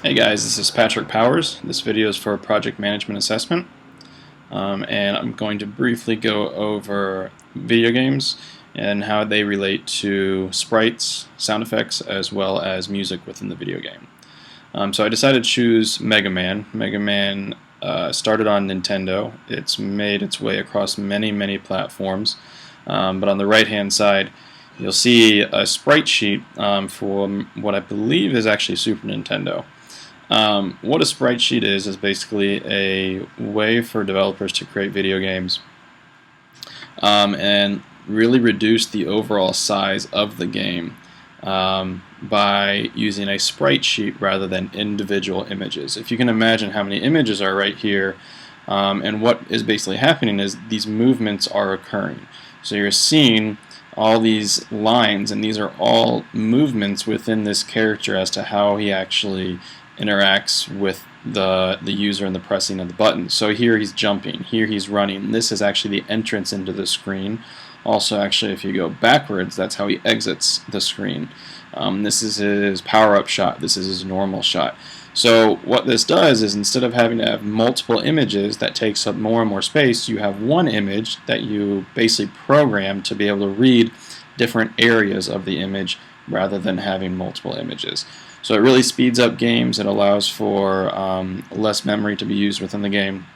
Hey guys, this is Patrick Powers. This video is for project management assessment, and I'm going to briefly go over video games and how they relate to sprites, sound effects, as well as music within the video game. So I decided to choose Mega Man. Mega Man started on Nintendo. It's made its way across many platforms, but on the right hand side you'll see a sprite sheet for what I believe is actually Super Nintendo. What a sprite sheet is basically a way for developers to create video games and really reduce the overall size of the game by using a sprite sheet rather than individual images. If you can imagine how many images are right here, and what is basically happening is these movements are occurring. So you're seeing all these lines, and these are all movements within this character as to how he actually interacts with the user and the pressing of the button. So here he's jumping, here he's running. This is actually the entrance into the screen. Also, actually, if you go backwards, that's how he exits the screen. This is his power-up shot. This is his normal shot. So what this does is, instead of having to have multiple images that takes up more and more space, you have one image that you basically program to be able to read different areas of the image rather than having multiple images. So it really speeds up games. It allows for less memory to be used within the game,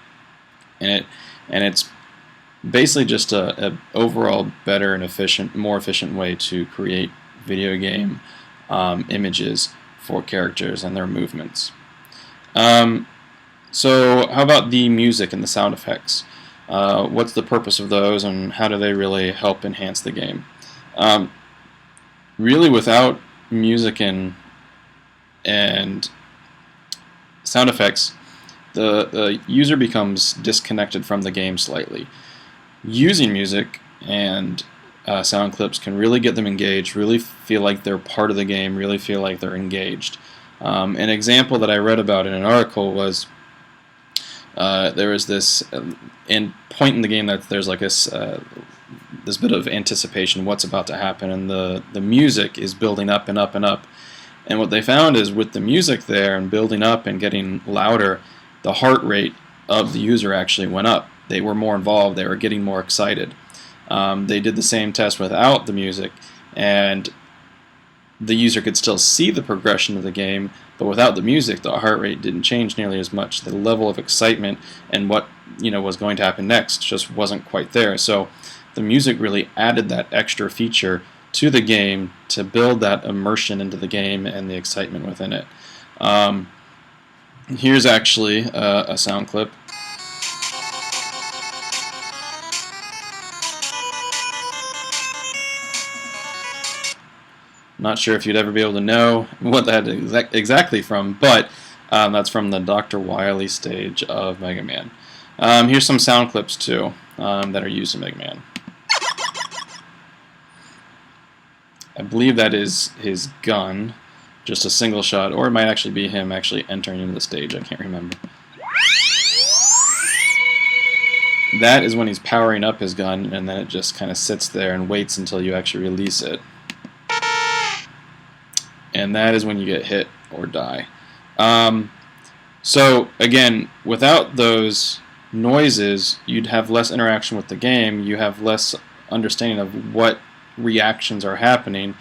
and it's basically just a overall better and more efficient way to create video game images for characters and their movements. So how about the music and the sound effects? What's the purpose of those, and how do they really help enhance the game? Really, without music and sound effects, the user becomes disconnected from the game slightly. Using music and sound clips can really get them engaged, really feel like they're part of the game, really feel like they're engaged. An example that I read about in an article was there was this point in the game that there's like this bit of anticipation, what's about to happen, and the music is building up and up and up. And what they found is, with the music there and building up and getting louder, the heart rate of the user actually went up. They were more involved, they were getting more excited. They did the same test without the music, and the user could still see the progression of the game, but without the music, the heart rate didn't change nearly as much. The level of excitement and what was going to happen next just wasn't quite there. So the music really added that extra feature to the game to build that immersion into the game and the excitement within it. Here's actually a sound clip. Not sure if you'd ever be able to know what that is exactly from, but that's from the Dr. Wily stage of Mega Man. Here's some sound clips too that are used in Mega Man. I believe that is his gun, just a single shot, or it might actually be him actually entering into the stage. I can't remember. That is when he's powering up his gun, and then it just kind of sits there and waits until you actually release it. And that is when you get hit or die. So again, without those noises, you'd have less interaction with the game. You have less understanding of what reactions are happening.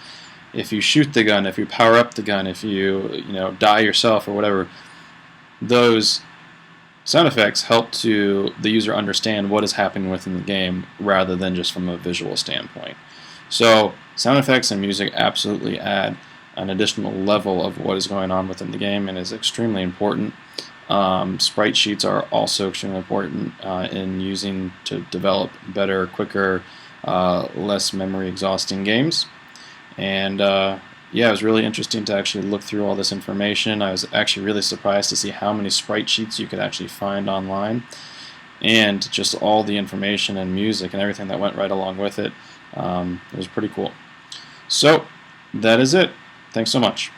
If you shoot the gun, if you power up the gun, if you die yourself or whatever, those sound effects help to the user understand what is happening within the game rather than just from a visual standpoint. So sound effects and music absolutely add an additional level of what is going on within the game and is extremely important. Sprite sheets are also extremely important in using to develop better, quicker, less memory exhausting games. And yeah, it was really interesting to actually look through all this information. I was actually really surprised to see how many sprite sheets you could actually find online, and just all the information and music and everything that went right along with it. It was pretty cool. So that is it. Thanks so much.